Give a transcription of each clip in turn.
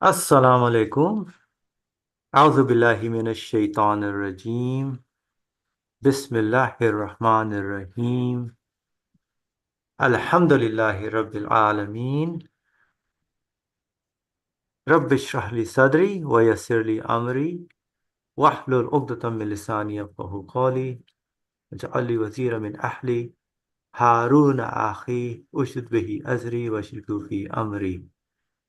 Assalamu alaikum. A'udhu billahi minash shaitanir rajim. Bismillahir rahmanir rahim. Alhamdulillahi rabbil alameen. Rabbi shrah li sadri wa yassir li amri. Wahlul uqdatam min lisani yafqahu qawli. Waj'al li wazira min ahli. Haruna akhi ushud bihi azri wa shriku fi amri.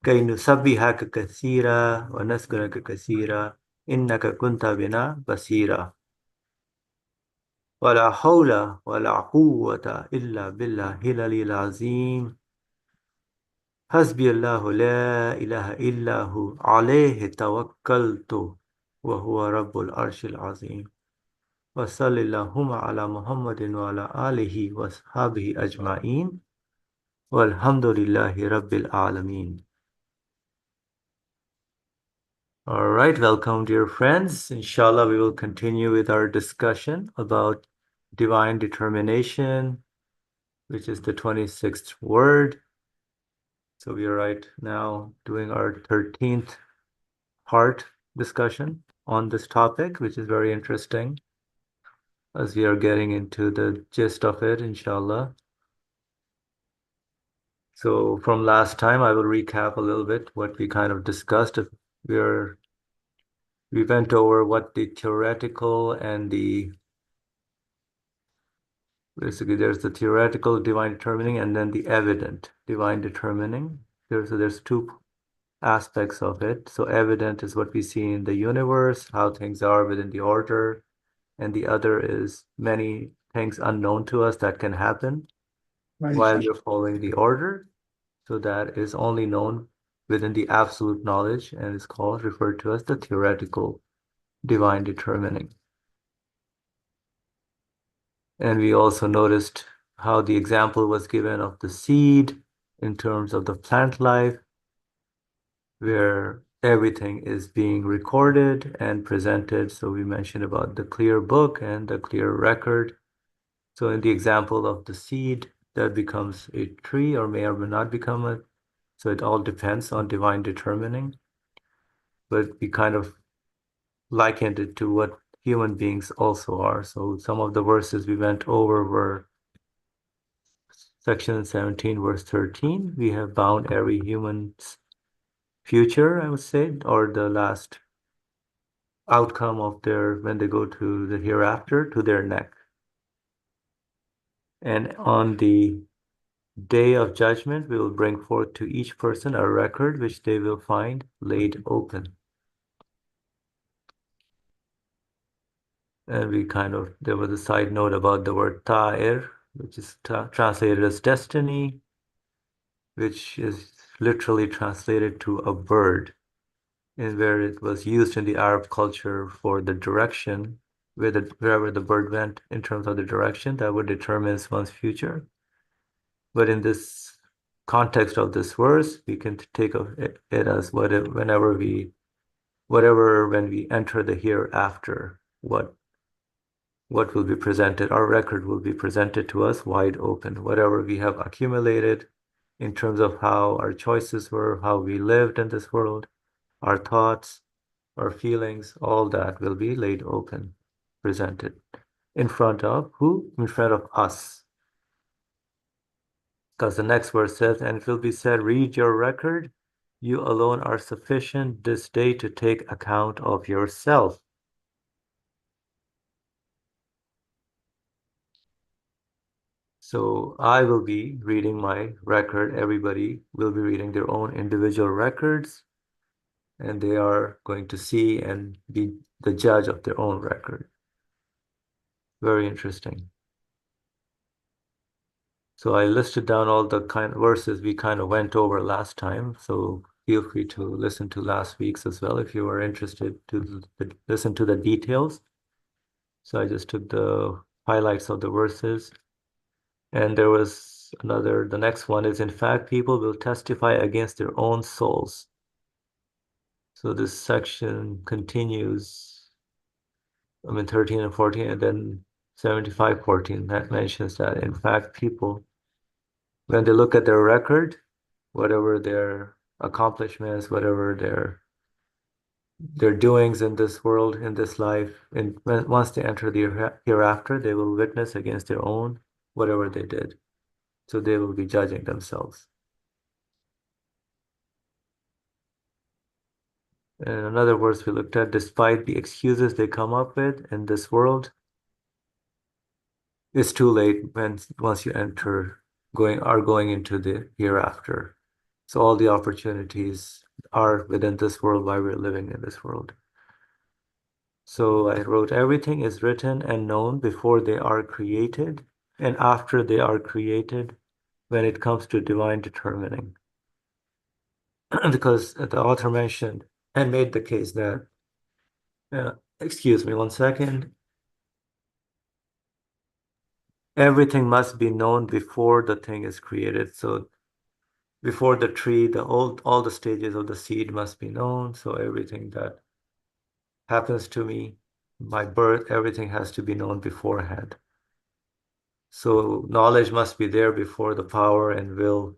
كي نسبحك كثيرا ونذكرك كثيرا إنك كنت بنا بصيرا ولا حول ولا قوة إلا بالله العلي العظيم حسبي الله لا إله إلا هو عليه توكلت وهو رب العرش العظيم وصلى اللهم على محمد وعلى آله وصحبه أجمعين والحمد لله رب العالمين. All right, welcome, dear friends. Inshallah, we will continue with our discussion about divine determination, which is the 26th word. So we are right now doing our 13th part discussion on this topic, which is very interesting as we are getting into the gist of it, inshallah. So from last time, I will recap a little bit what we kind of discussed. We went over what the theoretical and the basically there's the theoretical divine determining and then the evident divine determining. There's two aspects of it. So evident is what we see in the universe, how things are within the order, and the other is many things unknown to us that can happen while you're following the order. So that is only known within the absolute knowledge and is called referred to as the theoretical divine determining. And we also noticed how the example was given of the seed in terms of the plant life, where everything is being recorded and presented. So we mentioned about the clear book and the clear record. So in the example of the seed, that becomes a tree or may not become a, so it all depends on divine determining. But we kind of likened it to what human beings also are. So some of the verses we went over were Section 17, verse 13. We have bound every human's future, I would say, or the last outcome of their, when they go to the hereafter, to their neck. And on the day of judgment, we will bring forth to each person a record which they will find laid open. And we there was a side note about the word ta'ir, which is translated as destiny, which is literally translated to a bird, and where it was used in the Arab culture for the direction, wherever the bird went in terms of the direction, that would determine one's future. But in this context of this verse, we can take it as when we enter the hereafter, what will be presented, our record will be presented to us wide open. Whatever we have accumulated in terms of how our choices were, how we lived in this world, our thoughts, our feelings, all that will be laid open, presented in front of who? In front of us. Because the next verse says, and it will be said, read your record. You alone are sufficient this day to take account of yourself. So I will be reading my record. Everybody will be reading their own individual records, and they are going to see and be the judge of their own record. Very interesting. So I listed down all the kind of verses we kind of went over last time. So feel free to listen to last week's as well if you are interested to listen to the details. So I just took the highlights of the verses. And there was the next one is, in fact, people will testify against their own souls. So this section continues, 13 and 14, and then 75:14, that mentions that, in fact, people, when they look at their record, whatever their accomplishments, whatever their doings in this world, in this life, and once they enter the hereafter, they will witness against their own whatever they did. So they will be judging themselves. And another verse we looked at, despite the excuses they come up with in this world, it's too late when once you enter going into the hereafter. So all the opportunities are within this world while we're living in this world. So I wrote, everything is written and known before they are created and after they are created when it comes to divine determining. Because the author mentioned and made the case that, excuse me one second, everything must be known before the thing is created. So before the tree, all the stages of the seed must be known. So everything that happens to me, my birth, everything has to be known beforehand. So knowledge must be there before the power and will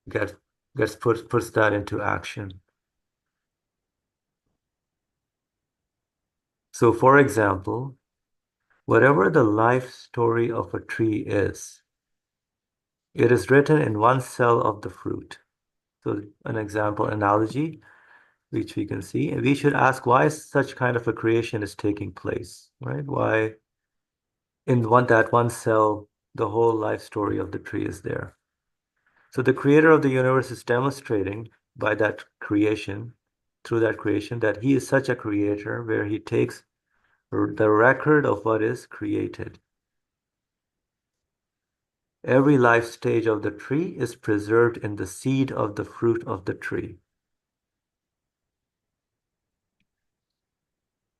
get puts that into action. So for example, whatever the life story of a tree is, it is written in one cell of the fruit. So an example analogy, which we can see, and we should ask why such kind of a creation is taking place, right? Why in one cell, the whole life story of the tree is there. So the creator of the universe is demonstrating by that creation, through that creation, that he is such a creator where he takes the record of what is created. Every life stage of the tree is preserved in the seed of the fruit of the tree.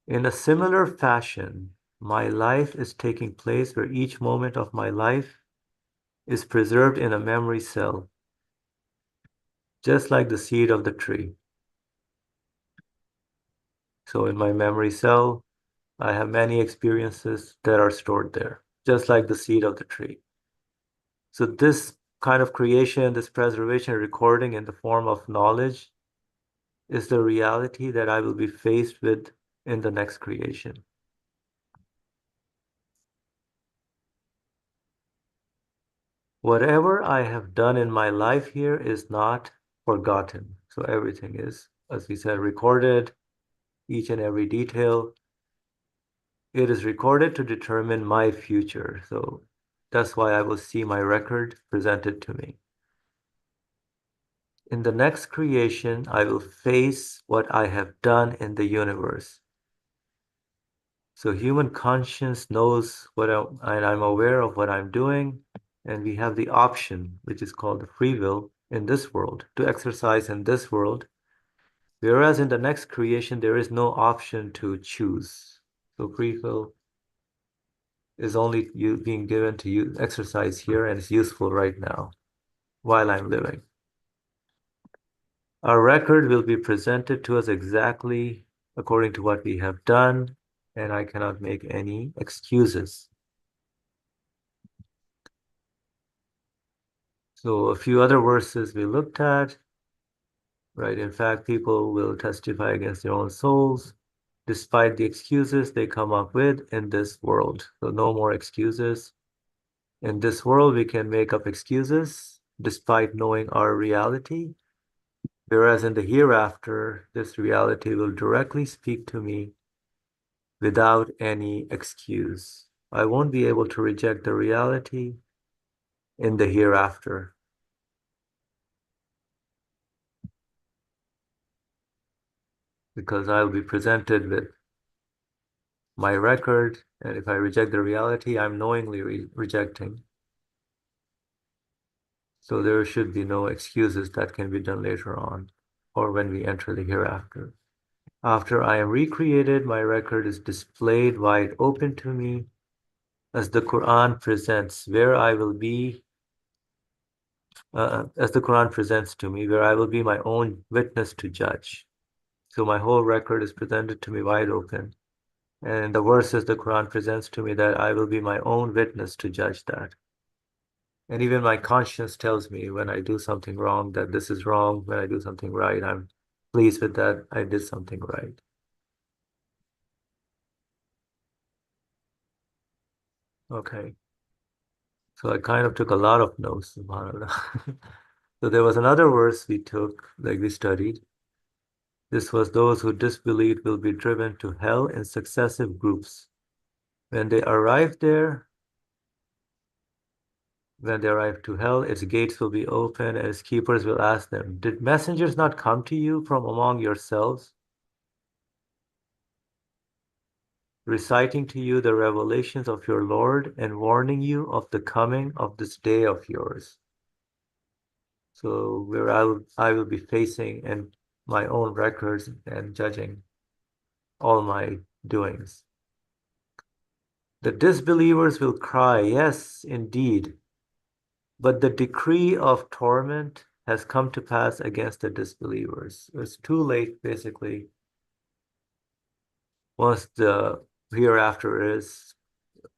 In a similar fashion, my life is taking place where each moment of my life is preserved in a memory cell, just like the seed of the tree. So in my memory cell, I have many experiences that are stored there, just like the seed of the tree. So this kind of creation, this preservation, recording in the form of knowledge is the reality that I will be faced with in the next creation. Whatever I have done in my life here is not forgotten. So everything is, as we said, recorded, each and every detail. It is recorded to determine my future. So that's why I will see my record presented to me. In the next creation, I will face what I have done in the universe. So human conscience knows and I'm aware of what I'm doing, and we have the option, which is called the free will in this world, to exercise in this world. Whereas in the next creation, there is no option to choose. So free will is only being given to you exercise here, and it's useful right now while I'm living. Our record will be presented to us exactly according to what we have done, and I cannot make any excuses. So a few other verses we looked at, right? In fact, people will testify against their own souls, despite the excuses they come up with in this world. So no more excuses. In this world, we can make up excuses despite knowing our reality. Whereas in the hereafter, this reality will directly speak to me without any excuse. I won't be able to reject the reality in the hereafter because I'll be presented with my record, and if I reject the reality, I'm knowingly rejecting. So there should be no excuses that can be done later on or when we enter the hereafter. After I am recreated, my record is displayed wide open to me as the Quran presents, where I will be, as the Quran presents to me, where I will be my own witness to judge. So my whole record is presented to me wide open. And the verses the Quran presents to me that I will be my own witness to judge that. And even my conscience tells me when I do something wrong that this is wrong. When I do something right, I'm pleased with that I did something right. Okay. So I kind of took a lot of notes, subhanAllah. So there was another verse we took, like we studied. This was those who disbelieved will be driven to hell in successive groups. When they arrive there, when they arrive to hell, its gates will be open, and its keepers will ask them, did messengers not come to you from among yourselves, reciting to you the revelations of your Lord and warning you of the coming of this day of yours? So where I will be facing and my own records and judging all my doings. The disbelievers will cry, yes, indeed, but the decree of torment has come to pass against the disbelievers. It's too late, basically. Once the hereafter is,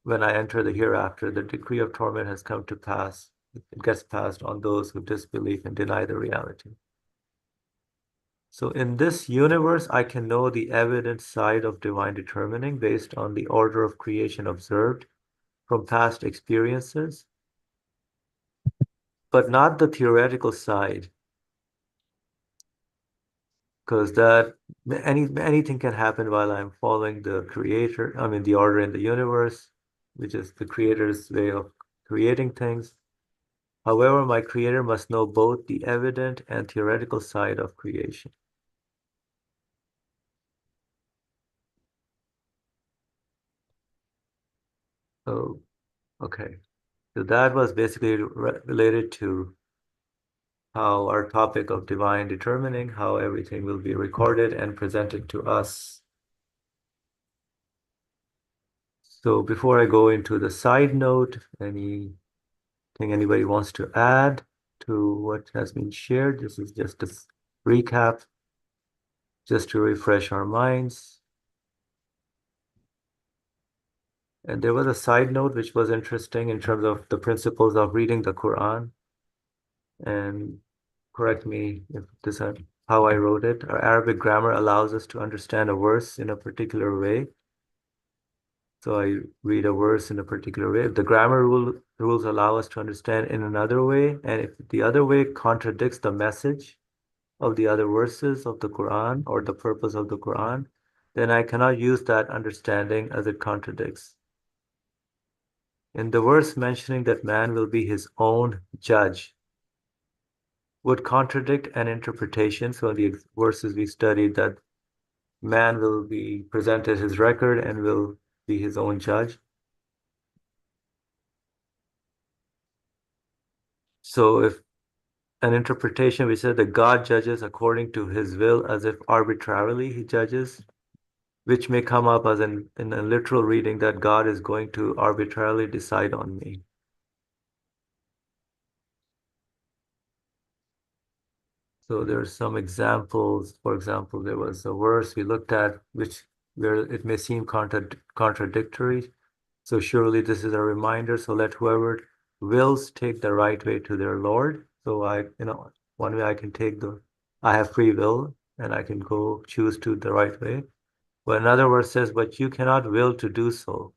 when I enter the hereafter, the decree of torment has come to pass. It gets passed on those who disbelieve and deny the reality. So in this universe, I can know the evident side of divine determining based on the order of creation observed from past experiences, but not the theoretical side, because that anything can happen while I'm following the creator, I mean the order in the universe, which is the creator's way of creating things. However, my creator must know both the evident and theoretical side of creation. So, okay. So that was basically related to how our topic of divine determining, how everything will be recorded and presented to us. So before I go into the side note, anything anybody wants to add to what has been shared? This is just a recap, just to refresh our minds. And there was a side note which was interesting in terms of the principles of reading the Quran. And correct me if this is how I wrote it. Our Arabic grammar allows us to understand a verse in a particular way. So I read a verse in a particular way. If the rules allow us to understand in another way, and if the other way contradicts the message of the other verses of the Quran or the purpose of the Quran, then I cannot use that understanding as it contradicts. In the verse mentioning that man will be his own judge, would contradict an interpretation. So in the verses we studied that man will be presented his record and will be his own judge. So if an interpretation, we said that God judges according to his will as if arbitrarily he judges, which may come up as in a literal reading that God is going to arbitrarily decide on me. So there are some examples. For example, there was a verse we looked at which where it may seem contradictory. So surely this is a reminder. So let whoever wills take the right way to their Lord. So one way I can I have free will and I can go choose to the right way. But another verse says, but you cannot will to do so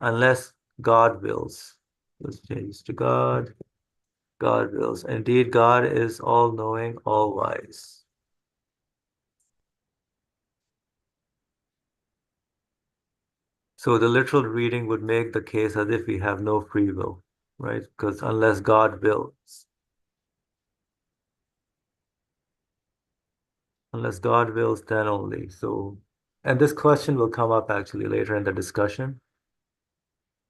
unless God wills. Let's change to God. God wills. Indeed, God is all knowing, all wise. So the literal reading would make the case as if we have no free will, right? Because unless God wills, then only. So, and this question will come up actually later in the discussion,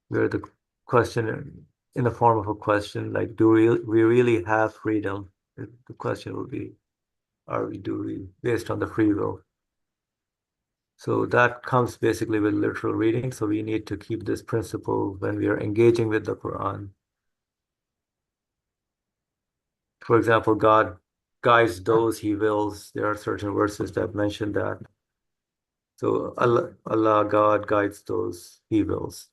where the question in the form of a question like, we really have freedom? The question will be, do we based on the free will? So that comes basically with literal reading. So we need to keep this principle when we are engaging with the Quran. For example, God guides those he wills. There are certain verses that mention that. So Allah God guides those he wills.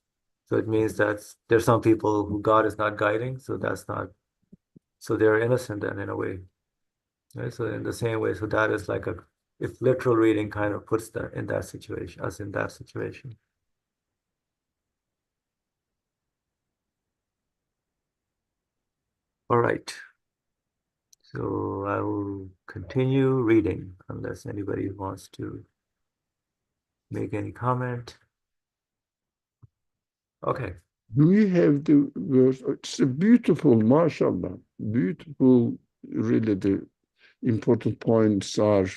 So it means that there's some people who God is not guiding, so that's not, so they're innocent then in a way. Right? So in the same way, so that is like a, if literal reading kind of puts that in that situation, us in that situation. All right. So I will continue reading unless anybody wants to make any comment. Okay. Do we have the verse? It's a beautiful, mashallah, beautiful, really the important points are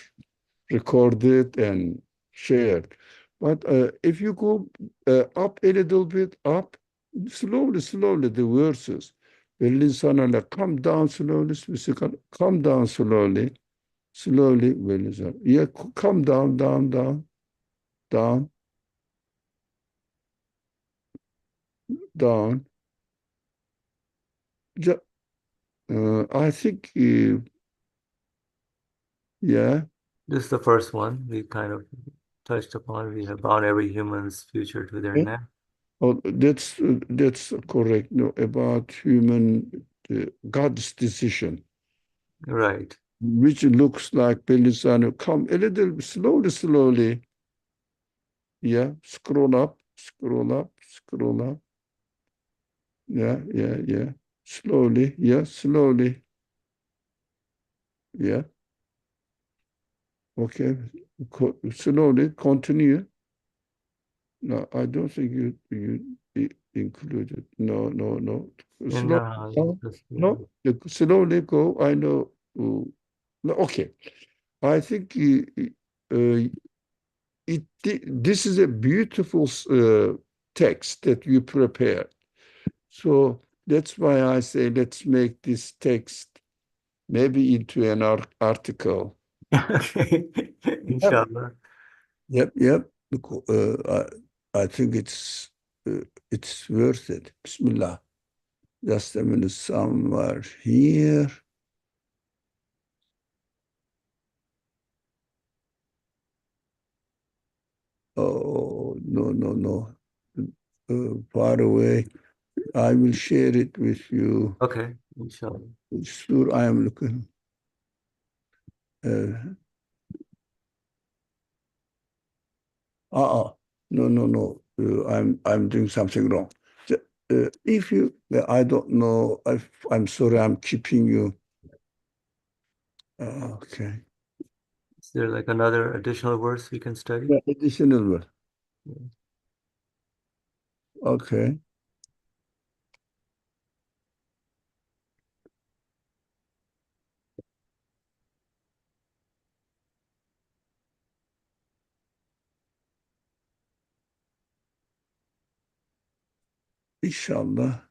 recorded and shared. But if you go up a little bit, up, slowly, the verses. وَالْإِنسَانَ come down slowly, come down slowly, وَالْإِنسَانَ. Yeah, come down, down. I think, yeah. This is the first one we kind of touched upon. We have bound every human's future to their Yeah. neck. Oh, that's correct. No, about human God's decision, Right. which looks like Belisano. Come a little slowly. Yeah, scroll up. Yeah. Slowly. Yeah, slowly. Yeah. Okay. Slowly continue. No, I don't think you included. No. In Slow down. this, No, slowly go. I know. No, okay. I think this is a beautiful text that you prepared. So that's why I say let's make this text maybe into an article. okay. Yep. Inshallah. Yep. I think it's worth it. Bismillah. Just a minute, somewhere here. Oh, no. Far away. I will share it with you. Okay. Inshallah. Sure, I am looking. Uh, uh, no. I'm doing something wrong. If you, I don't know. I'm sorry. I'm keeping you. Okay. Is there like another additional verse we can study? Yeah, additional one. Okay. Inshallah.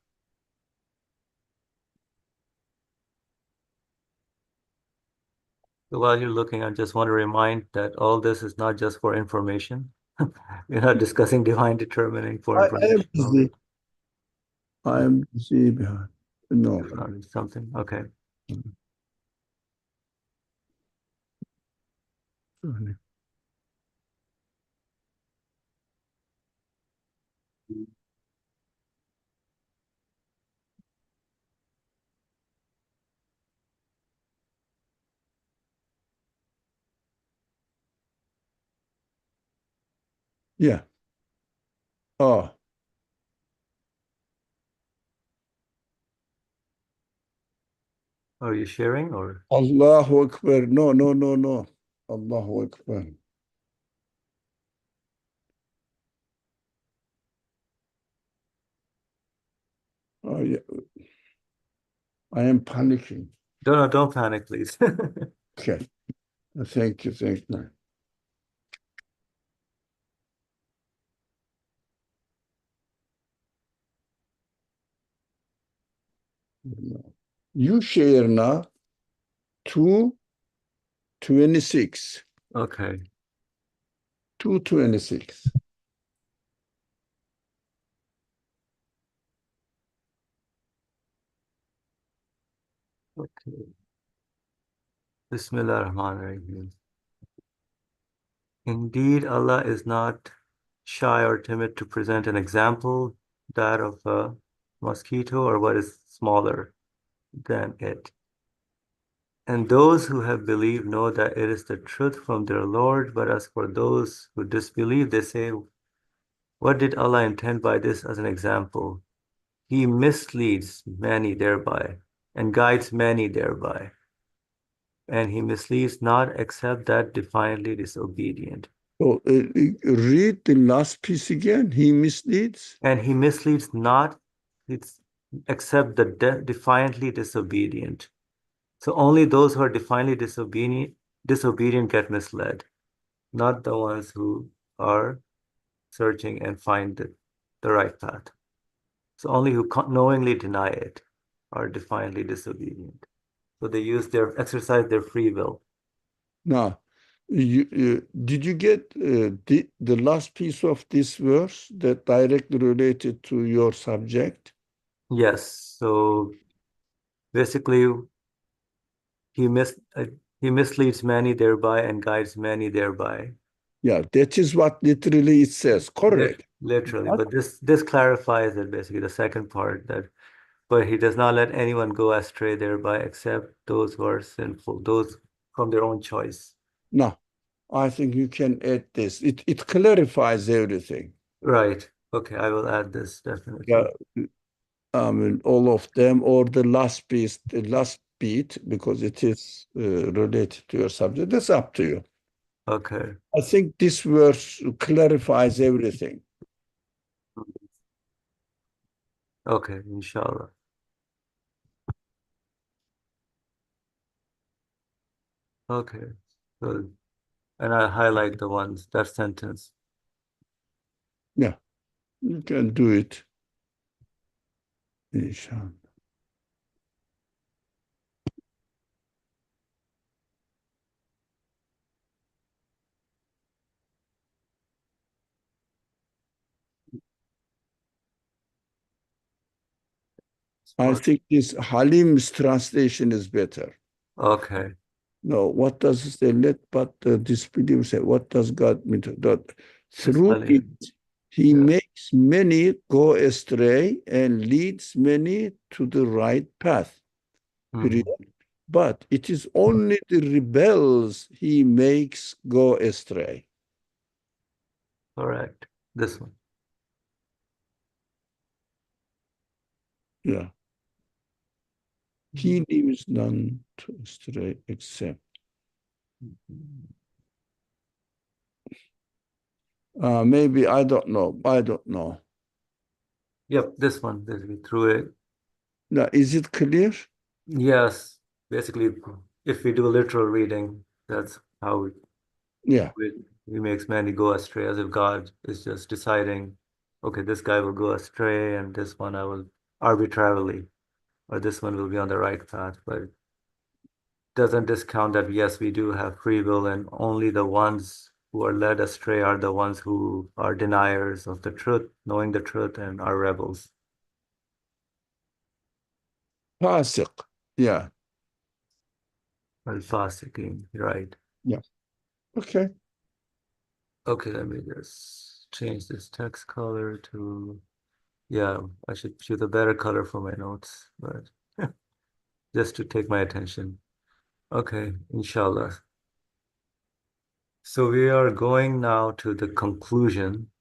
So while you're looking, I just want to remind that all this is not just for information. We're not discussing divine determining for I am information only. busy. I am busy behind. No. Something. Okay. Yeah. Oh, Are you sharing or? Allahu Akbar. No. Allahu Akbar. Oh, yeah. I am panicking. Don't panic, please. Okay. Thank you. You share now 226. Okay. 226. Okay. Bismillah ar-Rahman ar-Rahim. Indeed, Allah is not shy or timid to present an example that of a mosquito, or what is smaller than it? And those who have believed know that it is the truth from their Lord. But as for those who disbelieve, they say, what did Allah intend by this as an example? He misleads many thereby and guides many thereby. And he misleads not except that defiantly disobedient. So read the last piece again. He misleads. And he misleads not it's, except the defiantly disobedient. So only those who are defiantly disobedient get misled, not the ones who are searching and find the right path. So only who knowingly deny it are defiantly disobedient. So they exercise their free will. Now, did you get the last piece of this verse that directly related to your subject? Yes. So basically, he mis he misleads many thereby and guides many thereby. Yeah, that is what literally it says. Correct. Literally, But but this clarifies it basically the second part that but he does not let anyone go astray thereby except those who are sinful, those from their own choice. no, I think you can add this. It clarifies everything. Right. Okay, I will add this Yeah, definitely. I mean, all of them, or the last piece, the last beat, because it is related to your subject. That's up to you. Okay. I think this verse clarifies everything. Okay, inshallah. Okay. So, and I highlight the ones, that sentence. Yeah, you can do it, inshallah. I Smart. think this Halim's translation is better. Okay. No, what does it say? Let but the disbeliever say, what does God mean to that? It's Through it, Halim. he Yeah. makes many go astray and leads many to the right path. Period. Mhm. But it is only the rebels he makes go astray. Correct. This one. Yeah. He Mhm. leaves none to astray except. Maybe I don't know. I don't know. Yep, this one, basically, through it. Now, is it clear? Yes, basically, if we do a literal reading, that's how Yeah. it, he makes many go astray, as if God is just deciding, okay, this guy will go astray, and this one I will arbitrarily, or this one will be on the right path. But it doesn't discount that, yes, we do have free will, and only the ones who are led astray are the ones who are deniers of the truth, knowing the truth, and are rebels. Fasiq. Yeah. Al-Fasiqin, right. Yeah. Okay. Okay, let me just change this text color to, yeah, I should choose a better color for my notes, but just to take my attention. Okay, inshallah. So we are going now to the conclusion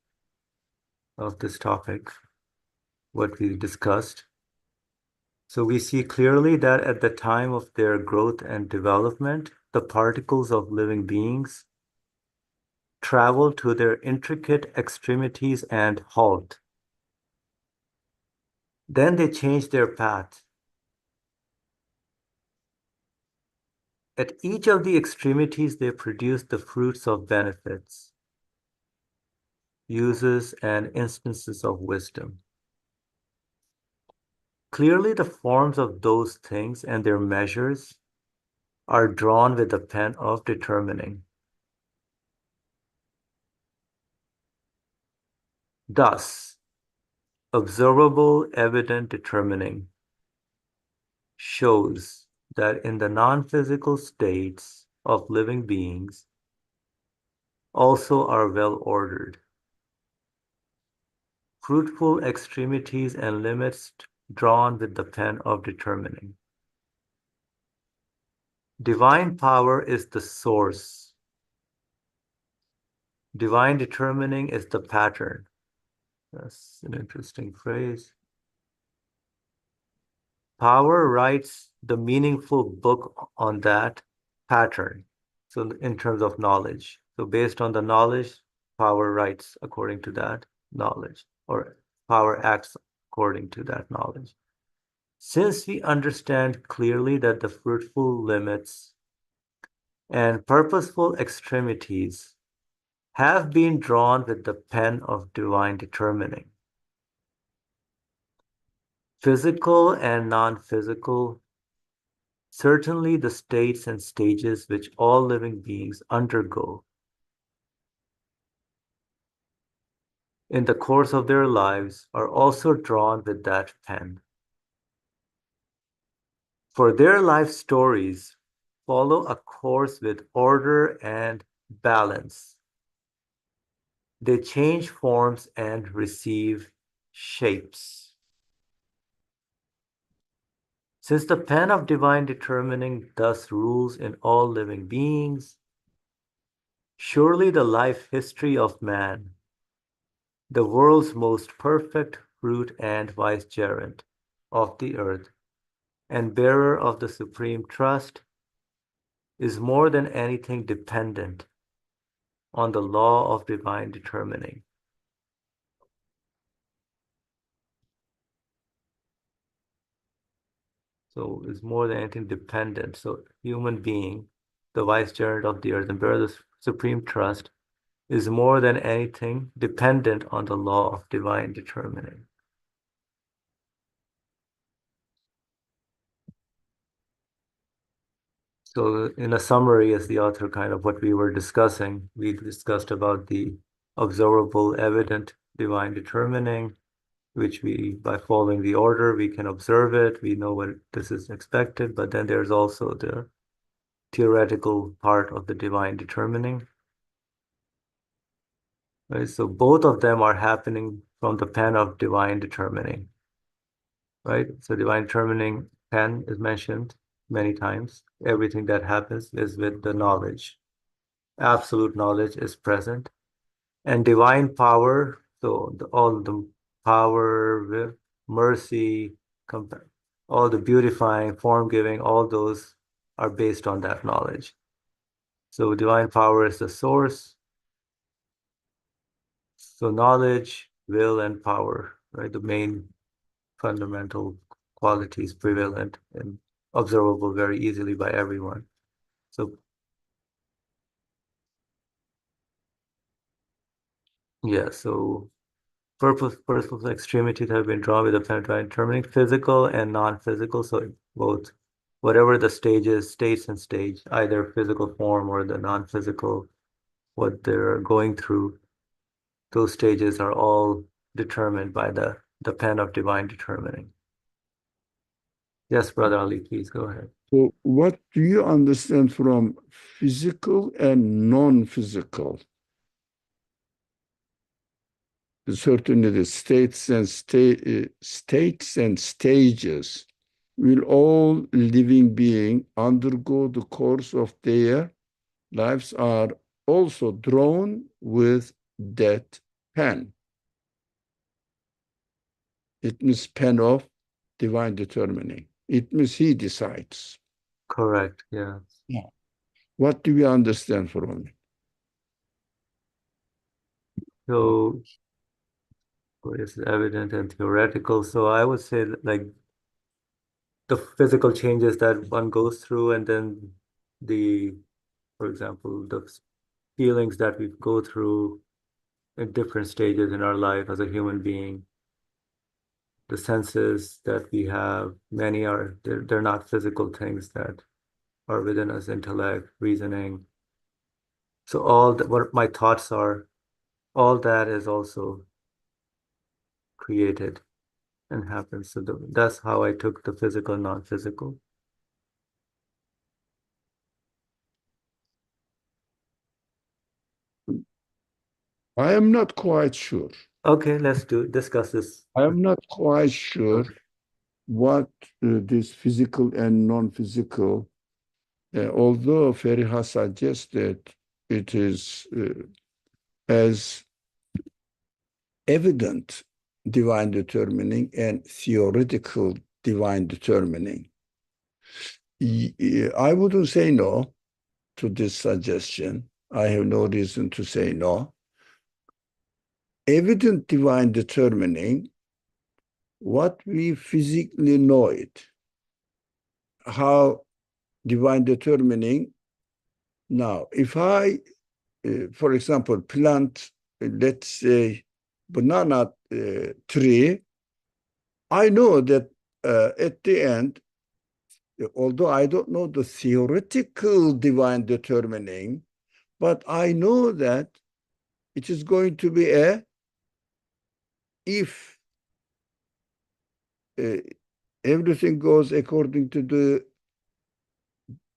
of this topic, what we discussed. So we see clearly that at the time of their growth and development, the particles of living beings travel to their intricate extremities and halt. Then they change their path. At each of the extremities, they produce the fruits of benefits, uses, and instances of wisdom. Clearly, the forms of those things and their measures are drawn with the pen of determining. Thus, observable, evident determining shows that in the non-physical states of living beings also are well ordered, fruitful extremities and limits drawn with the pen of determining. Divine power is the source. Divine determining is the pattern. That's an interesting phrase. Power writes the meaningful book on that pattern. So in terms of knowledge. So based on the knowledge, power writes according to that knowledge, or power acts according to that knowledge. Since we understand clearly that the fruitful limits and purposeful extremities have been drawn with the pen of divine determining, physical and non-physical, certainly the states and stages which all living beings undergo in the course of their lives are also drawn with that pen. For their life stories follow a course with order and balance. They change forms and receive shapes. Since the pen of divine determining thus rules in all living beings, surely the life history of man, the world's most perfect fruit and vicegerent of the earth, and bearer of the supreme trust, is more than anything dependent on the law of divine determining. So is more than anything dependent. So human being, the vicegerent of the earth and bearer of the supreme trust, is more than anything dependent on the law of divine determining. So in a summary, as the author kind of what we were discussing, we discussed about the observable, evident divine determining, which we, by following the order, we can observe it. We know what this is expected, but then there's also the theoretical part of the divine determining, right? So both of them are happening from the pen of divine determining, right? So divine determining pen is mentioned many times. Everything that happens is with the knowledge. Absolute knowledge is present. And divine power, so all the power, mercy, all the beautifying, form giving, all those are based on that knowledge. So divine power is the source. So knowledge, will, and power, right? The main fundamental qualities prevalent and observable very easily by everyone. So yeah, so purposeful extremities have been drawn with a pen determining physical and non-physical. So both, whatever the stages, states and stage, either physical form or the non-physical, what they're going through, those stages are all determined by the pen of divine determining. Yes, Brother Ali, please go ahead. So what do you understand from physical and non-physical? Certainly the states and stages will all living being undergo the course of their lives are also drawn with that pen. It means pen of divine determining. It means he decides. Correct, yeah. Yeah. What do we understand from it? So it's evident and theoretical. So I would say that, like, the physical changes that one goes through, and then the, for example, the feelings that we go through at different stages in our life as a human being, the senses that we have, many are, they're not physical things that are within us, intellect, reasoning. So all that, what my thoughts are, all that is also created and happens. So that's how I took the physical and non-physical. I am not quite sure. Okay, let's discuss this. I am not quite sure what this physical and non-physical, although Feriha suggested it is as evident divine determining and theoretical divine determining. I wouldn't say no to this suggestion. I have no reason to say no. Evident divine determining, what we physically know it, how divine determining. Now, if I, for example, plant, let's say, banana tree, I know that at the end, although I don't know the theoretical divine determining, but I know that it is going to be a, if uh, everything goes according to the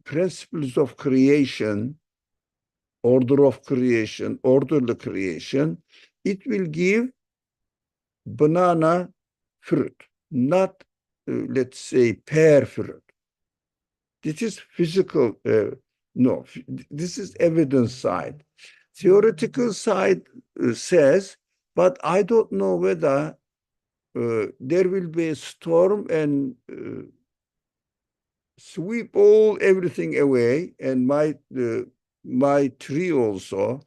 principles of creation, order of creation, orderly creation, it will give banana fruit, not, let's say, pear fruit. This is physical, no, this is evidence side. Theoretical side says, but I don't know whether there will be a storm and sweep all everything away, and my tree also,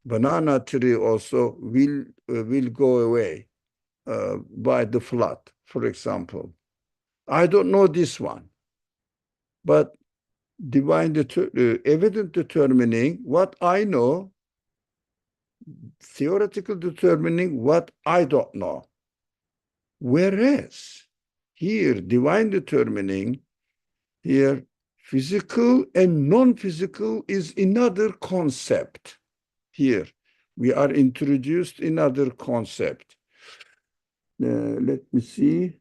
banana tree also will go away by the flood, for example. I don't know this one, but evident determining what I know, theoretical determining what I don't know. Whereas here, divine determining, here, physical and non-physical is another concept. Here, we are introduced another concept. Let me see.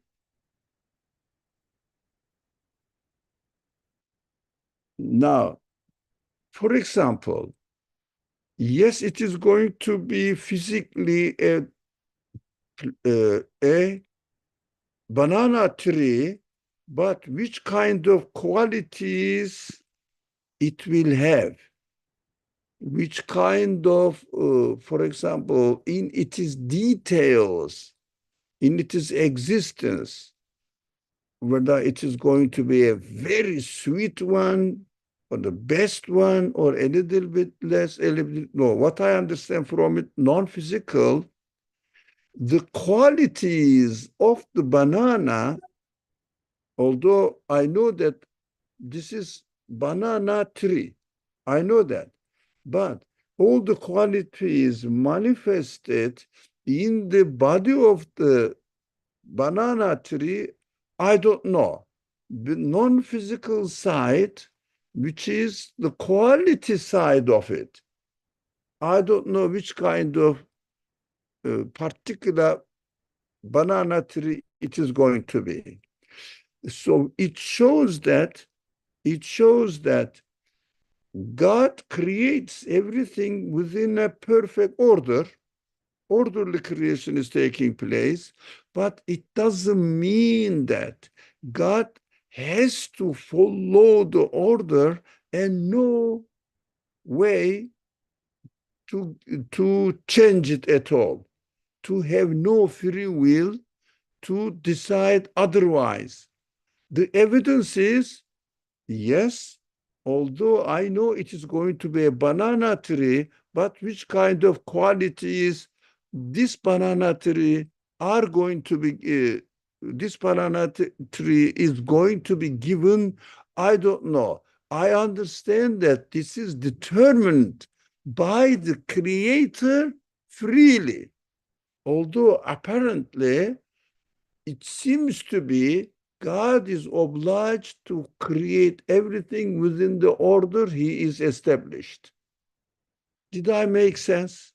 Now, for example, yes, it is going to be physically a banana tree, but which kind of qualities it will have? Which kind of, for example, in its details, in its existence, whether it is going to be a very sweet one or the best one or a little bit less, a little bit, no, what I understand from it, non-physical, the qualities of the banana, although I know that this is banana tree, I know that, but all the qualities manifested in the body of the banana tree, I don't know. The non-physical side, which is the quality side of it, I don't know which kind of particular banana tree it is going to be. So it shows that God creates everything within a perfect order. Orderly creation is taking place, but it doesn't mean that God has to follow the order and no way to change it at all, to have no free will to decide otherwise. The evidence is, yes, although I know it is going to be a banana tree, but which kind of qualities this banana tree are going to be, this banana tree is going to be given, I don't know. I understand that this is determined by the creator freely, although apparently it seems to be God is obliged to create everything within the order he is established. Did I make sense?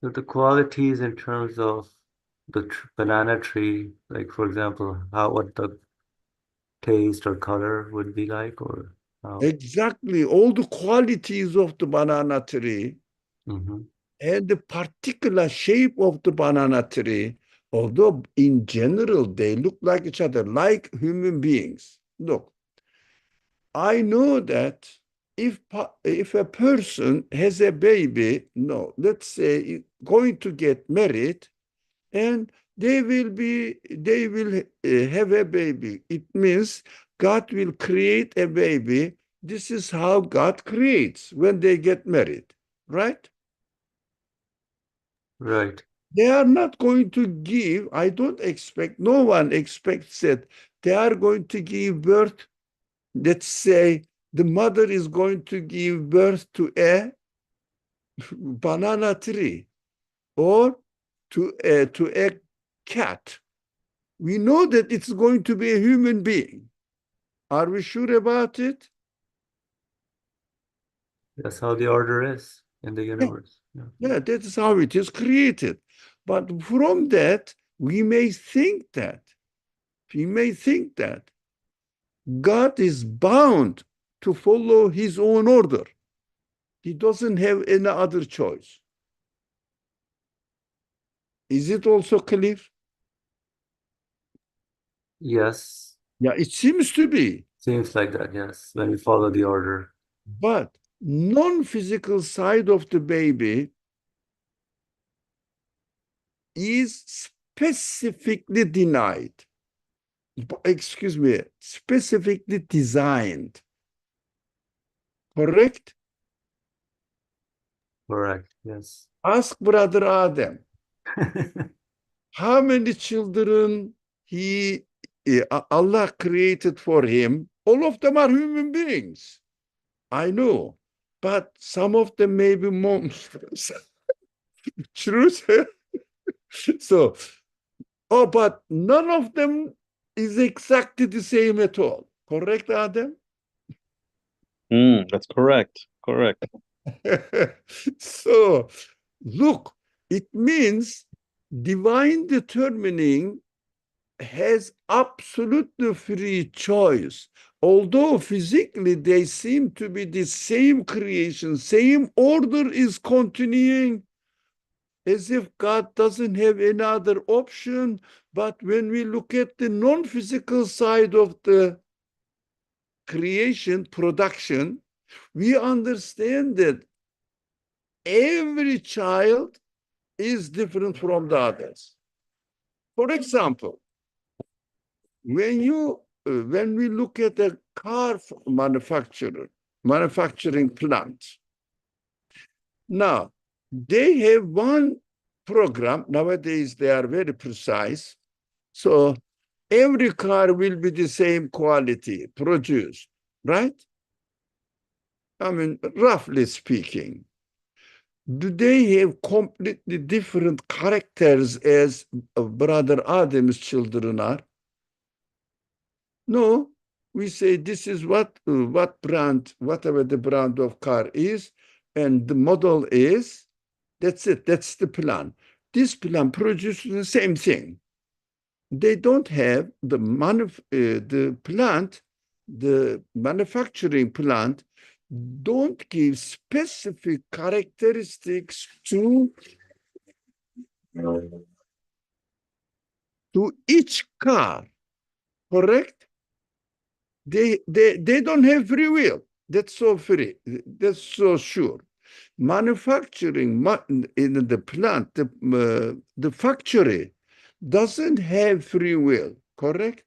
So the qualities in terms of the banana tree, like for example, how what the taste or color would be like, or Oh. Exactly all the qualities of the banana tree Hmm. and the particular shape of the banana tree, although in general they look like each other, like human beings. Look, I know that if a person has a baby, no, let's say going to get married, and they will have a baby. It means God will create a baby. This is how God creates when they get married, right? Right. They are not going to give, I don't expect, no one expects that they are going to give birth. Let's say the mother is going to give birth to a banana tree or to a cat. We know that it's going to be a human being. Are we sure about it? That's how the order is in the Yeah, universe. Yeah. yeah, that is how it is created. But from that, we may think that God is bound to follow his own order. He doesn't have any other choice. Is it also clear? Yes. Yeah, it seems to be. Seems like that, yes. When we follow the order. But non-physical side of the baby is specifically denied. Excuse me, specifically designed. Correct? Correct. Yes. Ask Brother Adam, how many children Allah created for him? All of them are human beings. I know, but some of them may be monsters. True, sir? So, oh, but none of them is exactly the same at all. Correct, Adam? That's correct. Correct. So, look, it means divine determining has absolutely free choice. Although physically they seem to be the same creation, same order is continuing, as if God doesn't have any other option. But when we look at the non-physical side of the creation, production, we understand that every child is different from the others. For example, when we look at a car manufacturing plant, now they have one program. Nowadays they are very precise. So every car will be the same quality produced, right? I mean, roughly speaking. Do they have completely different characters as Brother Adam's children are? No, we say this is what brand, whatever the brand of car is, and the model is, that's it, that's the plan. This plan produces the same thing. They don't have the plant, the manufacturing plant don't give specific characteristics to each car, correct? They don't have free will. That's so free. That's so sure. Manufacturing in the plant, the factory doesn't have free will, correct?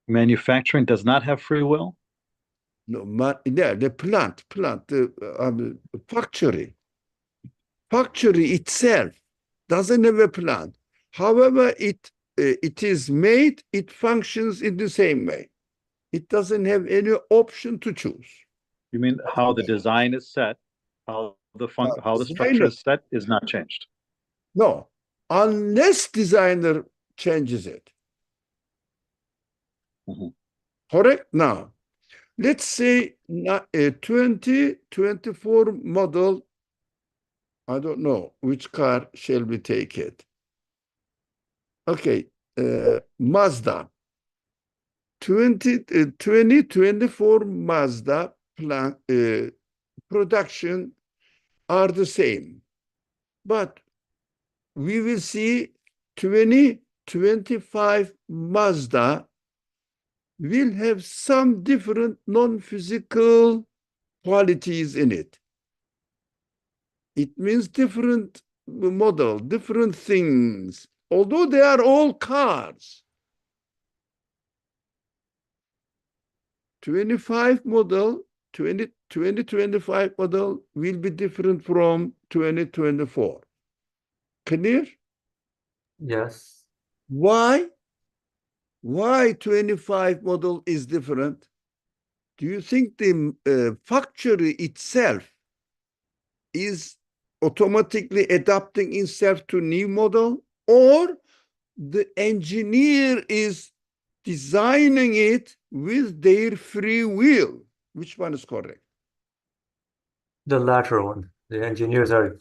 Manufacturing does not have free will. No, yeah, the the factory, factory itself doesn't have a plant. However, it is made, it functions in the same way. It doesn't have any option to choose. You mean how the design is set, how the structure Designer, is set is not changed. no, unless designer changes it. Mhm. Correct? Now, let's say a 2024 model, I don't know which car shall we take it. Okay, Mazda. 2024 Mazda production are the same. But we will see 2025 Mazda will have some different non-physical qualities in it. It means different model, different things, although they are all cars. 25 model, 2025 model will be different from 2024. Clear? Yes. Why? Why 25 model is different? Do you think the factory itself is automatically adapting itself to new model, or the engineer is designing it with their free will? Which one is correct? The latter one. The engineers are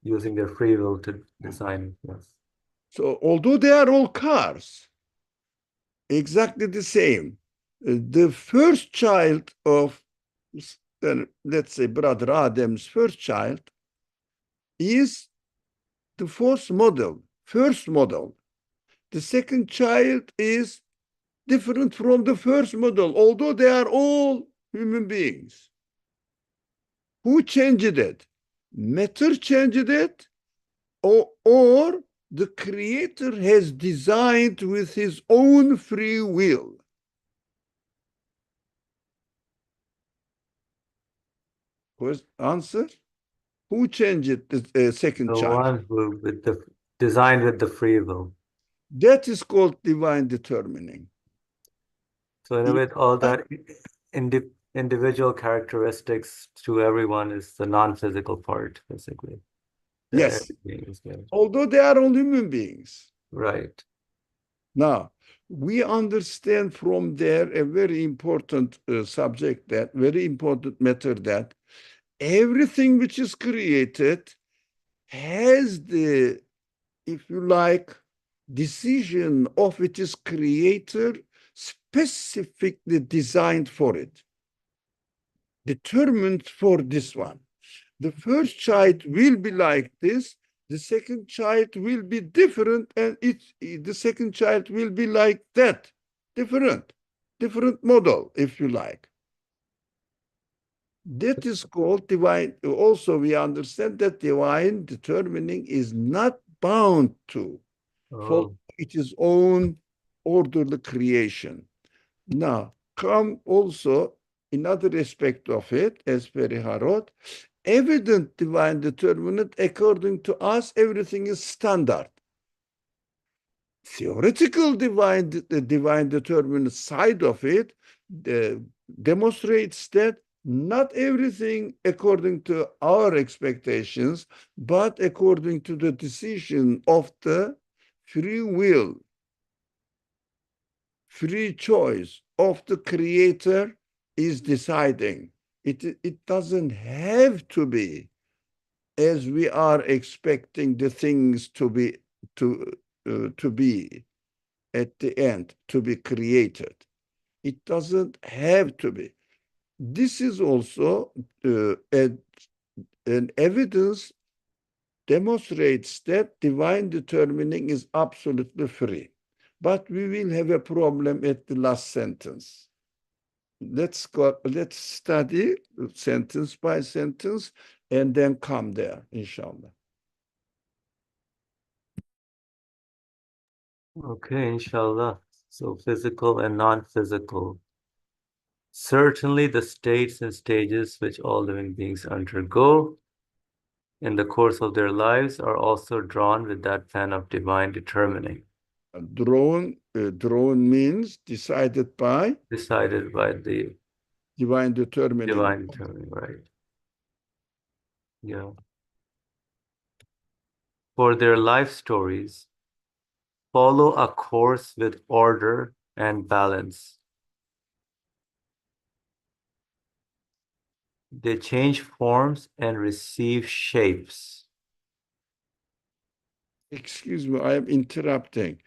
using their free will to design. Yes. So although they are all cars, exactly the same, the first child of, let's say, Brother Adam's first child is the first model. The second child is different from the first model, although they are all human beings. Who changed it? Matter changed it, or the creator has designed with his own free will? Answer? Who changed the second The child? one who with the designed with the free will. That is called divine determining. So in a way, all that individual characteristics to everyone is the non-physical part, basically. Yes, Everything is good. although they are all human beings. Right. Now, we understand from there a very important subject, that very important matter, that everything which is created has the, if you like, decision of its creator specifically designed for it, determined for this one. The first child will be like this, the second child will be different, and the second child will be like that, different model, if you like. That is called divine. Also, we understand that divine determining is not bound to follow Oh, its own orderly creation. Now, come also another aspect of it, as Periharot, evident divine determinant. According to us, everything is standard. Theoretical divine determinant side of it demonstrates that not everything according to our expectations, but according to the decision of the free will, free choice of the creator is deciding. It doesn't have to be as we are expecting the things to be, to be at the end, to be created. It doesn't have to be. This is also an evidence demonstrates that divine determining is absolutely free. But we will have a problem at the last sentence. Let's study sentence by sentence and then come there, inshallah. okay, inshallah. So physical and non-physical. Certainly the states and stages which all living beings undergo in the course of their lives are also drawn with that pen of divine determining, Drawn means decided by decided by the divine determining. divine determining, right? Yeah. For their life stories, follow a course with order and balance. They change forms and receive shapes. Excuse me, I am interrupting.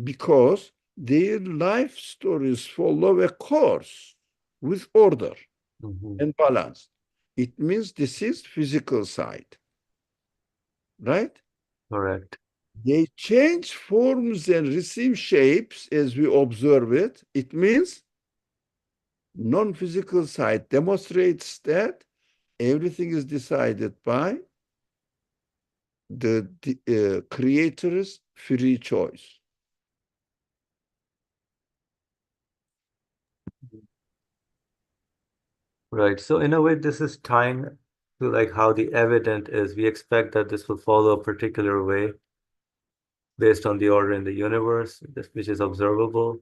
Because their life stories follow a course with order and balance. It means this is physical side, right? Correct. They change forms and receive shapes as we observe it. It means non-physical side demonstrates that everything is decided by the creator's free choice. Right. So in a way, this is tying to like how the evident is. We expect that this will follow a particular way based on the order in the universe, which is observable.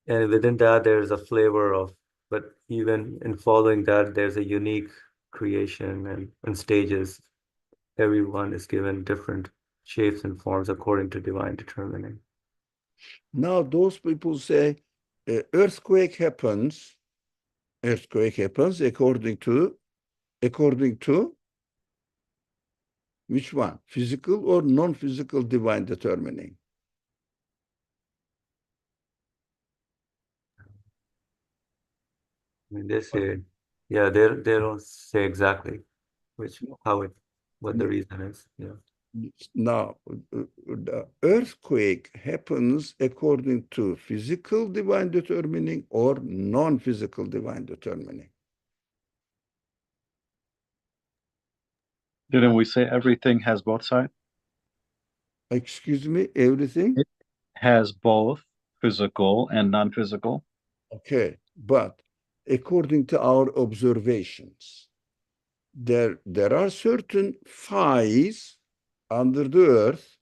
And within that, there's a flavor of, but even in following that, there's a unique creation and stages. Everyone is given different shapes and forms according to divine determining. Now, those people say earthquake happens according to which one? Physical or non-physical divine determining? I mean, they say, yeah, they don't say exactly what the reason is. Yeah. Now, the earthquake happens according to physical divine determining or non-physical divine determining. Didn't we say everything has both sides? Excuse me, everything? It has both physical and non-physical. Okay, but according to our observations, there are certain phi's under the earth,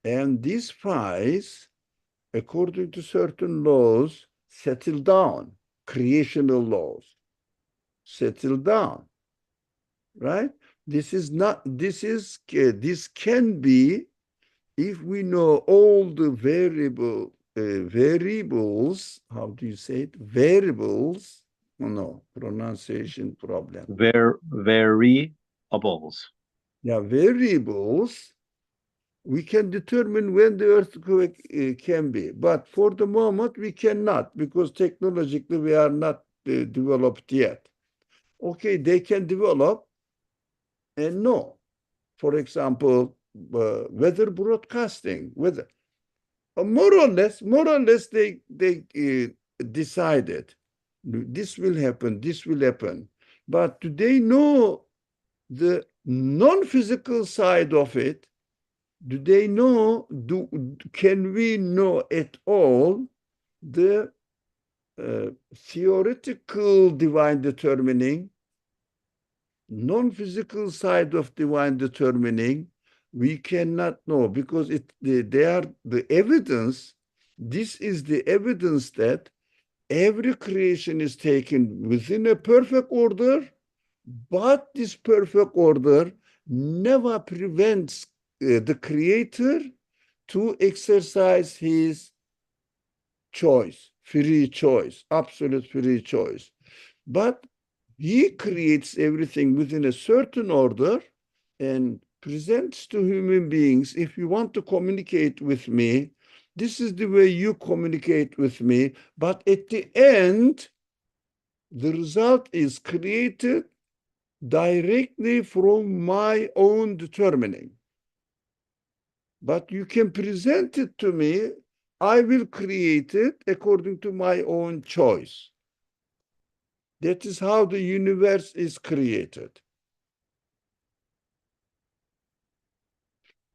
and these phi's, according to certain laws, settle down, creational laws, settle down, right? This can be if we know all the variables, how do you say it? Variables, oh no, pronunciation problem. Variables. Yeah, variables, we can determine when the earthquake can be. But for the moment, we cannot because technologically we are not developed yet. Okay, they can develop and know. For example, weather broadcasting, weather. More or less, they decided this will happen, this will happen. But do they know the non-physical side of it? Do they know? Can we know at all the theoretical divine determining, non-physical side of divine determining? We cannot know because they are the evidence. This is the evidence that every creation is taken within a perfect order, but this perfect order never prevents the creator to exercise his choice, free choice, absolute free choice. But he creates everything within a certain order and presents to human beings, if you want to communicate with me, this is the way you communicate with me. But at the end, the result is created directly from my own determining. But you can present it to me. I will create it according to my own choice. That is how the universe is created.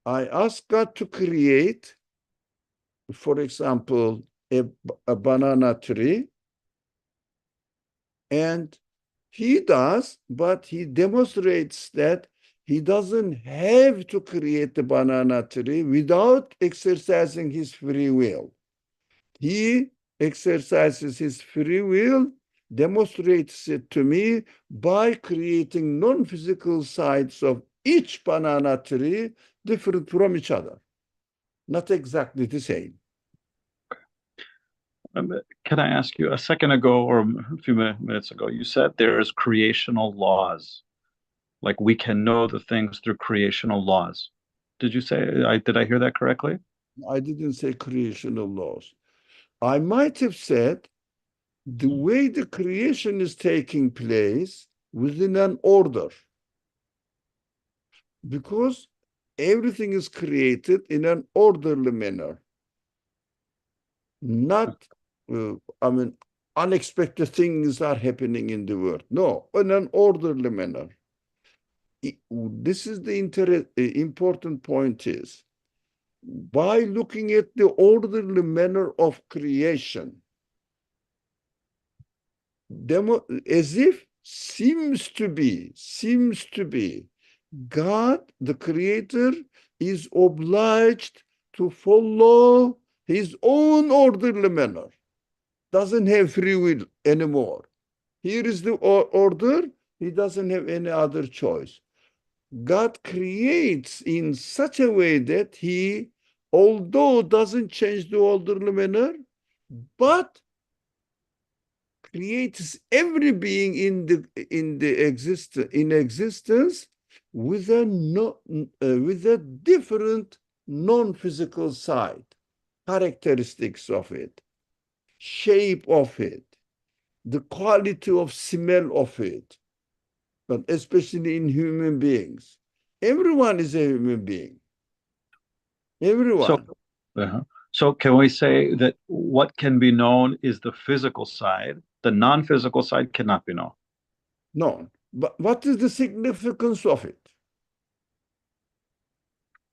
I ask God to create, for example, a banana tree, and he does, but he demonstrates that he doesn't have to create the banana tree without exercising his free will. He exercises his free will, demonstrates it to me by creating non-physical sides of each banana tree different from each other, not exactly the same. Can I ask you, a second ago or a few minutes ago, you said there's creational laws. Like we can know the things through creational laws. Did you say, did I hear that correctly? I didn't say creational laws. I might have said the way the creation is taking place within an order, because everything is created in an orderly manner, not, I mean, unexpected things are happening in the world. No, in an orderly manner. This is the important point is, by looking at the orderly manner of creation, as if seems to be, God, the creator, is obliged to follow his own orderly manner. Doesn't have free will anymore. Here is the order. He doesn't have any other choice. God creates in such a way that he, although doesn't change the orderly manner, but creates every being in existence with a with a different non-physical side, characteristics of it, shape of it, the quality of smell of it, but especially in human beings. Everyone is a human being. So, Everyone. so can we say that what can be known is the physical side, the non-physical side cannot be known? No. But what is the significance of it?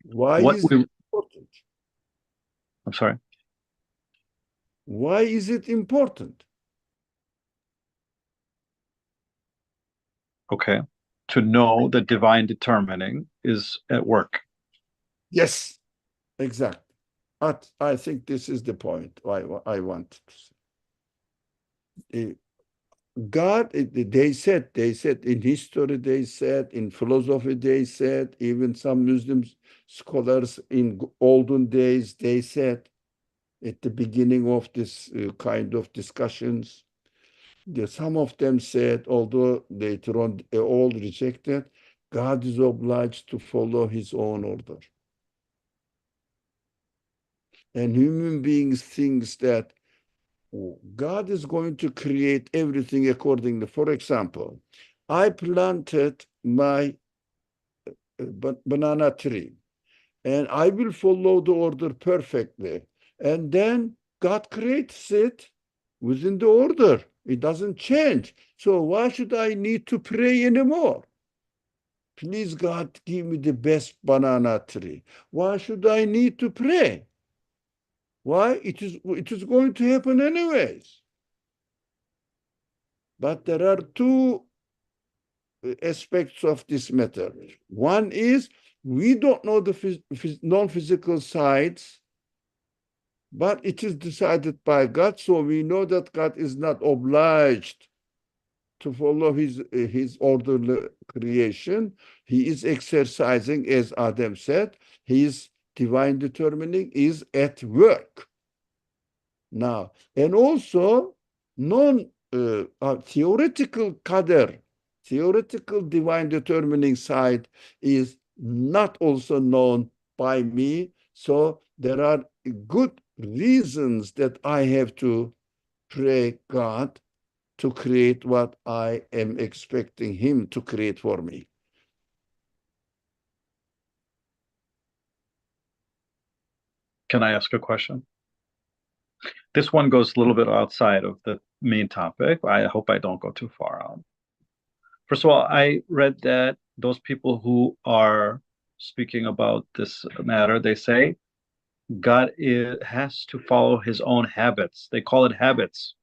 Why What is it we, important? I'm sorry. Why is it important? Okay. To know that divine determining is at work. Yes, exactly. I think this is the point I want to say. God, they said in history, they said in philosophy, they said, even some Muslim scholars in olden days, they said at the beginning of this kind of discussions, some of them said, although later on they all rejected, God is obliged to follow his own order. And human beings thinks that God is going to create everything accordingly. For example, I planted my banana tree and I will follow the order perfectly. And then God creates it within the order. It doesn't change. So why should I need to pray anymore? Please, God, give me the best banana tree. Why should I need to pray? Why? It is going to happen anyways. But there are two aspects of this matter. One is we don't know the non-physical sides, but it is decided by God, so we know that God is not obliged to follow his orderly creation. He is exercising, as Adam said, his divine determining is at work. Now, and also theoretical qadr, theoretical divine determining side is not also known by me. So there are good reasons that I have to pray God to create what I am expecting him to create for me. Can I ask a question? This one goes a little bit outside of the main topic. I hope I don't go too far out. First of all, I read that those people who are speaking about this matter, they say has to follow his own habits. They call it habits.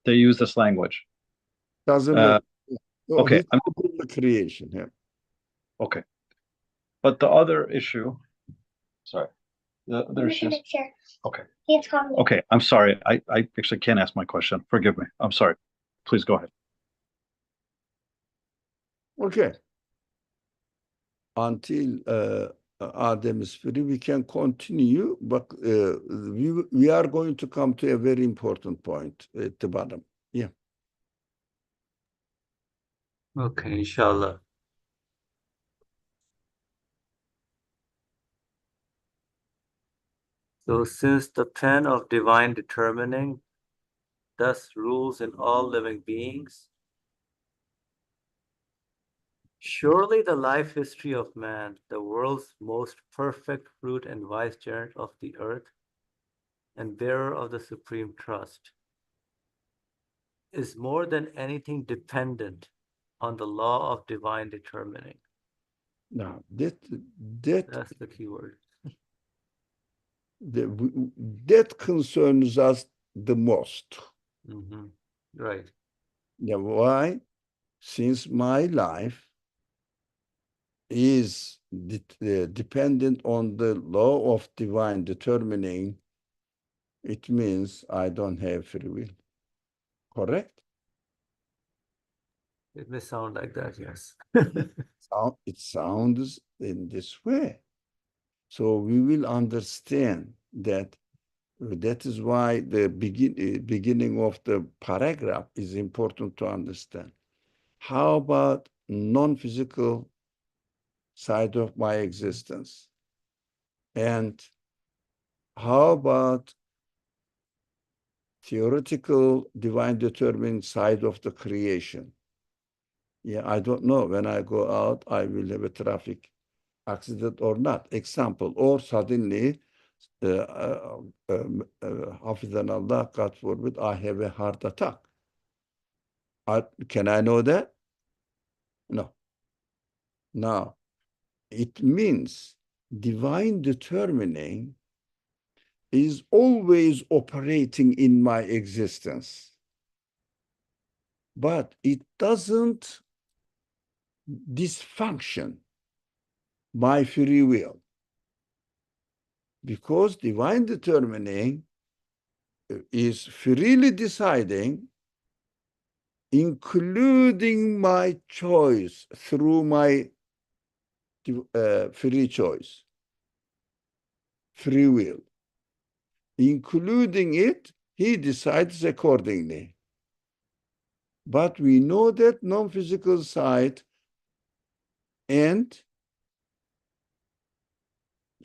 They use this language. Doesn't Uh, matter. Oh, okay, his the creation. Yeah. okay. But the other issue, sorry, the other issue. Okay. Okay, I'm sorry. I actually can't ask my question. Forgive me. I'm sorry. Please go ahead. Okay. Until Adam is free, we can continue, but we are going to come to a very important point at the bottom. Yeah. Okay, inshallah. So since the pen of divine determining thus rules in all living beings, surely the life history of man, the world's most perfect fruit and vicegerent of the earth, and bearer of the supreme trust, is more than anything dependent on the law of divine determining. Now, That's the key word. that concerns us the most. Mm-hmm. Right. Yeah, why? Since my life is dependent on the law of divine determining, it means I don't have free will. Correct? It may sound like that, yes. It sounds in this way. So we will understand that. That is why the beginning of the paragraph is important to understand. How about non-physical side of my existence? And how about theoretical divine determined side of the creation? Yeah, I don't know. When I go out, I will have a traffic accident or not. Example, or suddenly, Allah, God forbid, I have a heart attack. Can I know that? No. Now, it means divine determining is always operating in my existence, but it doesn't dysfunction my free will, because divine determining is freely deciding, including my choice through my free choice, free will. Including it, he decides accordingly. But we know that non-physical side and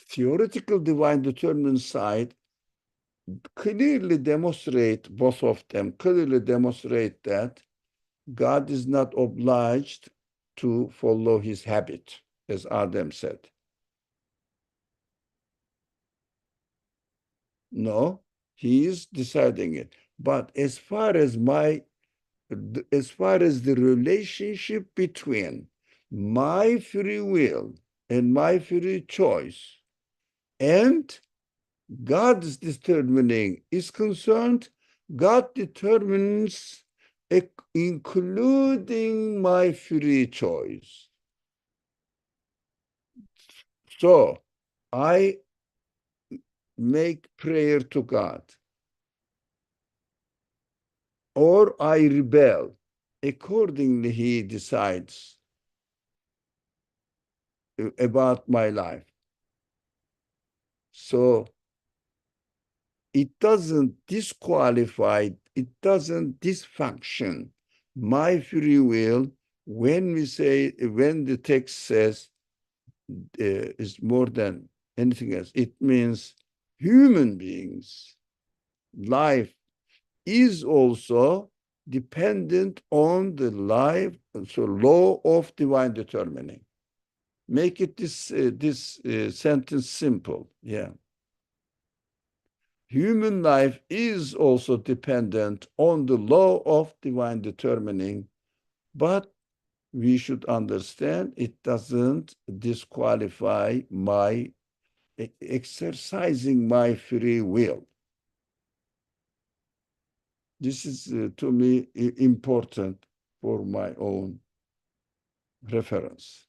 theoretical divine determinant side clearly demonstrate, both of them clearly demonstrate that God is not obliged to follow his habit, as Adam said. No, he is deciding it. But as far as the relationship between my free will and my free choice and God's determining is concerned, God determines including my free choice. So I make prayer to God, or I rebel. Accordingly, he decides about my life. So it doesn't disqualify, it doesn't dysfunction my free will when the text says is more than anything else. It means human beings' life is also dependent on the law of divine determining. Make it this sentence simple. Yeah. Human life is also dependent on the law of divine determining, but we should understand it doesn't disqualify my exercising my free will. This is, to me, important for my own reference.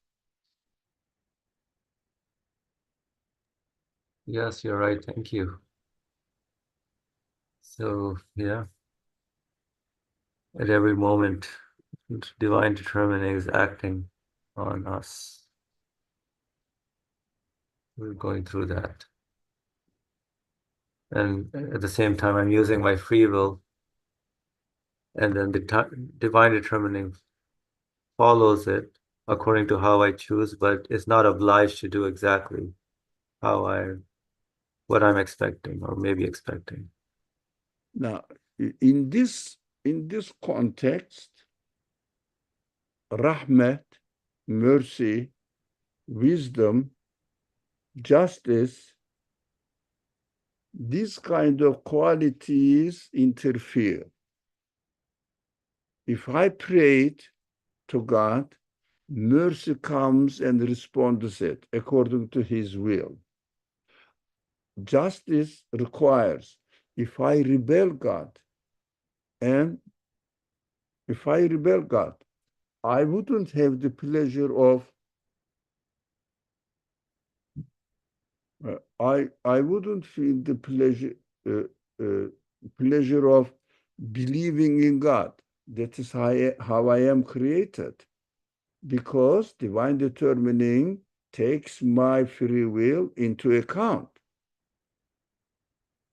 Yes, you're right. Thank you. So, yeah, at every moment, divine determining is acting on us. We're going through that. And at the same time, I'm using my free will, and then the divine determining follows it according to how I choose, but it's not obliged to do exactly how I what I'm expecting or maybe expecting. Now, in this context, rahmat, mercy, wisdom, justice, these kind of qualities interfere. If I prayed to God, mercy comes and responds it according to his will. Justice requires, if I rebel God, and if I rebel God, I wouldn't have the pleasure of I wouldn't feel the pleasure of believing in God. That is how I am created, because divine determining takes my free will into account.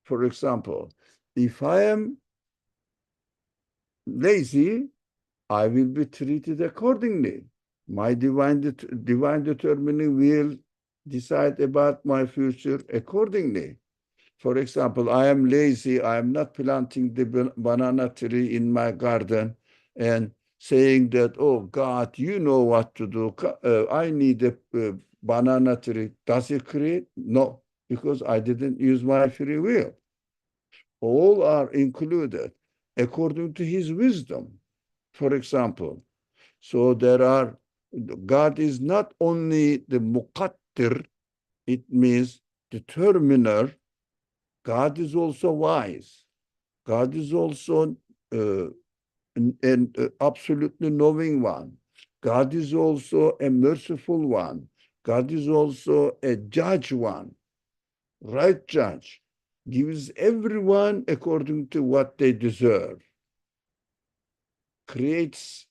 For example, if I am lazy, I will be treated accordingly. My divine determining will decide about my future accordingly. For example, I am lazy, I am not planting the banana tree in my garden and saying that, oh God, you know what to do. I need a banana tree. Does it create? No, because I didn't use my free will. All are included according to his wisdom. For example, so God is not only the muqattir, it means determiner. God is also wise. God is also an absolutely knowing one. God is also a merciful one. God is also a judge one, right judge. Gives everyone according to what they deserve. Creates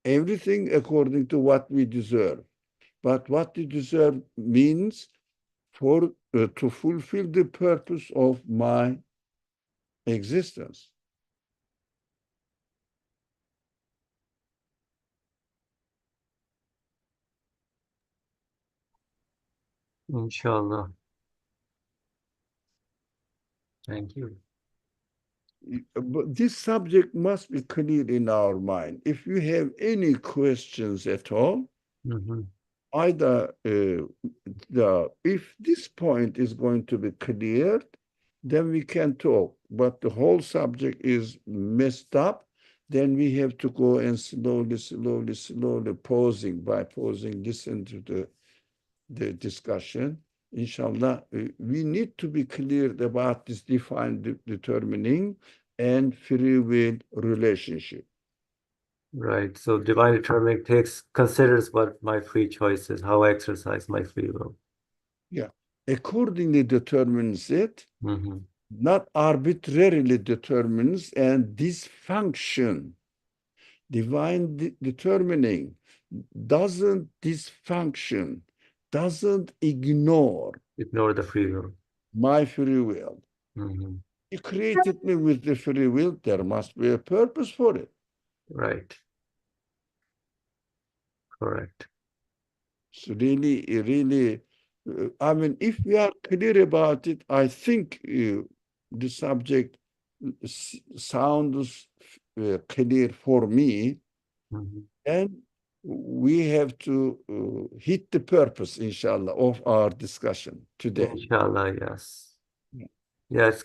everything according to what we deserve. But what we deserve means to fulfill the purpose of my existence. Inshallah. Thank you. But this subject must be clear in our mind. If you have any questions at all, either if this point is going to be cleared, then we can talk. But the whole subject is messed up, then we have to go and slowly pausing, listen to the discussion. Inshallah, we need to be clear about this defined determining and free will relationship. Right. So divine determining considers what my free choice is, how I exercise my free will. Yeah. Accordingly determines it, Mm-hmm. not arbitrarily determines, and this function, divine determining, doesn't ignore Ignore the free will. my free will. Mm-hmm. You created me with the free will, there must be a purpose for it. Right. Correct. So really, I mean, if we are clear about it, I think the subject sounds clear for me, Mm-hmm. and we have to hit the purpose, inshallah, of our discussion today. Inshallah, yes. Yeah. Yeah, it's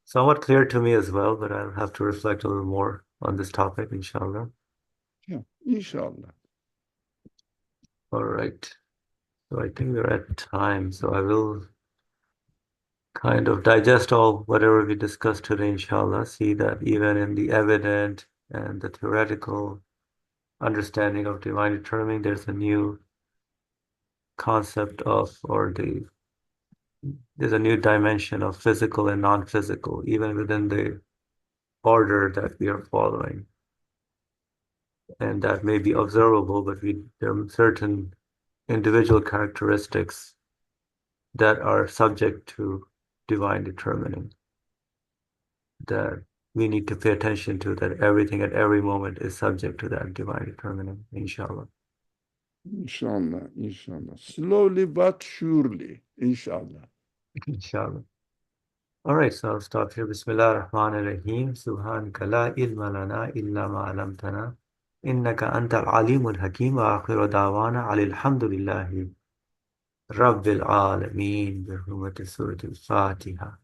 somewhat clear to me as well, but I'll have to reflect a little more on this topic, inshallah. Yeah, inshallah. All right. So I think we're at time. So I will kind of digest all whatever we discussed today, inshallah. See that even in the evident and the theoretical understanding of divine determining, there's a new concept of, there's a new dimension of physical and non-physical, even within the order that we are following. And that may be observable, but there are certain individual characteristics that are subject to divine determining that we need to pay attention to, that everything at every moment is subject to that divine determining, inshallah. Inshallah. Slowly but surely, inshallah. Inshallah. All right, so I'll stop here. Bismillah ar-Rahman ar-Rahim. Subhanaka la ilma lana illa ma alamtana. Innaka anta al-alimul hakim. Wa akhiru da'wana alhamdulillahi rabbil alameen. Bi hurmati surati al-Fatiha.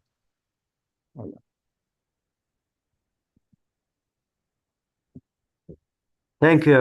Thank you.